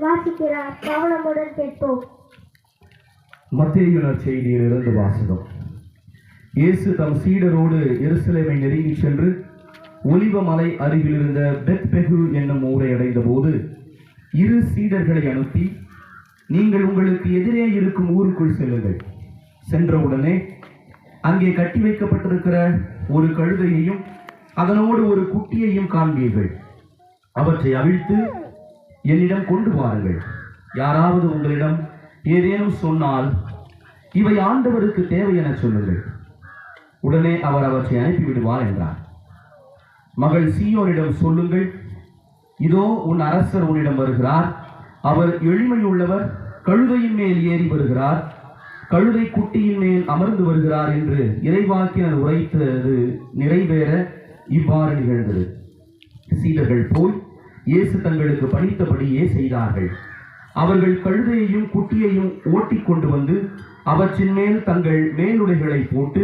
வாசிக்கிறார். கவனமுடன் கேட்போம். மத்தேயு நற்செய்தியிலிருந்து வாசகம். இயேசு தம் சீடரோடு எருசலேமை நெருங்கி சென்று ஒலிவ மலை அருகில் இருந்த பெத்பெகு என்னும் ஊரை அடைந்த போது இரு சீடர்களை அனுப்பி, நீங்கள் உங்களுக்கு எதிரே இருக்கும் ஊருக்குள் செல்லுங்கள். சென்றவுடனே அங்கே கட்டி வைக்கப்பட்டிருக்கிற ஒரு கழுதையையும் அதனோடு ஒரு குட்டியையும் காண்பீர்கள். அவற்றை அவிழ்த்து என்னிடம் கொண்டு வாருங்கள். யாராவது உங்களிடம் ஏதேனும் சொன்னால், இவை ஆண்டவருக்கு தேவை என சொல்லுங்கள். உடனே அவர் அவற்றை அனுப்பிவிடுவார் என்றார். மகள் சீயோனிடம் சொல்லுங்கள், இதோ உன் அரசர் உன்னிடம் வருகிறார். அவர் எளிமையுள்ளவர், கழுதையின் மேல் ஏறி வருகிறார், கழுதை குட்டியின் மேல் அமர்ந்து வருகிறார் என்று இறைவாக்கினர் உரைத்தது நிறைவேற இவ்வாறு நிகழ்ந்தது. சீடர்கள் போய் இயேசு தங்களுக்கு பணித்தபடியே செய்தார்கள். அவர்கள் கழுதையையும் குட்டியையும் ஓட்டிக் கொண்டு வந்து அவற்றின் மேல் தங்கள் மேலுடைகளை போட்டு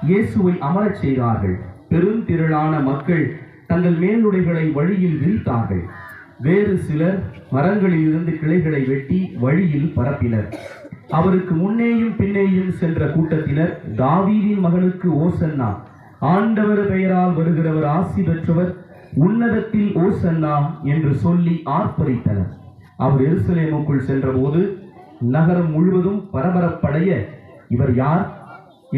இயேசுவை அமரச் செய்தார்கள். பெருந்திரளான மக்கள் தங்கள் மேலுடைகளை வழியில் விரித்தார்கள். வேறு சிலர் மரங்களில் இருந்து கிளைகளை வெட்டி வழியில் பரப்பினர். அவருக்கு முன்னேயும் பின்னேயும் சென்ற கூட்டத்தினர், தாவீதின் மகனுக்கு ஓசன்னா, ஆண்டவர் பெயரால் வருகிறவர் ஆசி பெற்றவர், உன்னதத்தில் ஓசன்னா என்று சொல்லி ஆர்ப்பரித்தனர். அவர் எருசலேமுக்குள் சென்றபோது நகரம் முழுவதும் பரபரப்படைய, இவர் யார்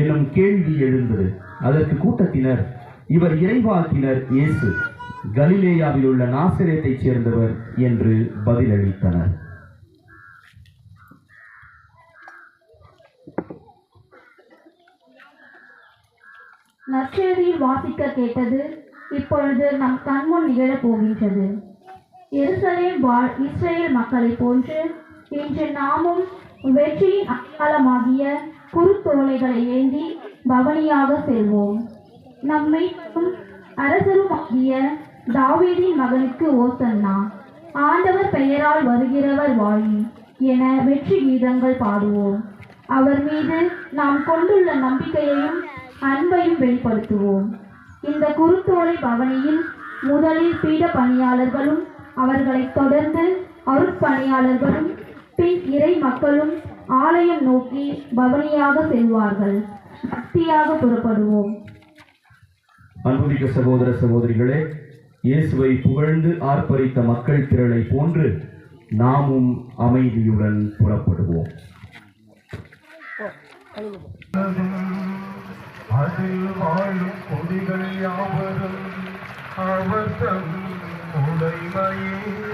என்னும் கேள்வி எழுந்தது. அதற்கு கூட்டத்தினர், இவர் இறைவாக்கினர் இயேசு, கலிலேயாவில் உள்ள நாசரேத்தைச் சேர்ந்தவர் என்று பதிலளித்தனர். நற்செய்தியில் வாசிக்க கேட்டது இப்பொழுது நம் கண்முன் நிகழப் போகின்றது. எருசலேம் வாழ் இஸ்ரேல் மக்களை போன்று இன்று நாமும் வெற்றியின் அடையாளமாகிய குருத்தோலைகளை ஏந்தி பவனியாக செல்வோம். நம்மை அரசருமாகிய தாவீதின் மகனுக்கு ஓசன்னா, ஆண்டவர் பெயரால் வருகிறவர் வாழி என வெற்றி கீதங்கள் பாடுவோம். அவர் மீது நாம் கொண்டுள்ள நம்பிக்கையையும் அன்பையும் வெளிப்படுத்துவோம். இந்த குருத்தோலை பவனியில் முதலில் பீட பணியாளர்களும் அவர்களைத் தொடர்ந்து அருட்பணியாளர்களும் பின் இறை மக்களும் ஆலயம் நோக்கி பவனியாக செல்வார்கள். பக்தியாக புறப்படுவோம். அன்புமிக்க சகோதர சகோதரிகளே, இயேசுவை புகழ்ந்து ஆர்ப்பரித்த மக்கள் திரளை போன்று நாமும் அமைதியுடன் புறப்படுவோம். அதில் வாழும் கொடிகள் யாவரும் அவர் தம் உடைமையே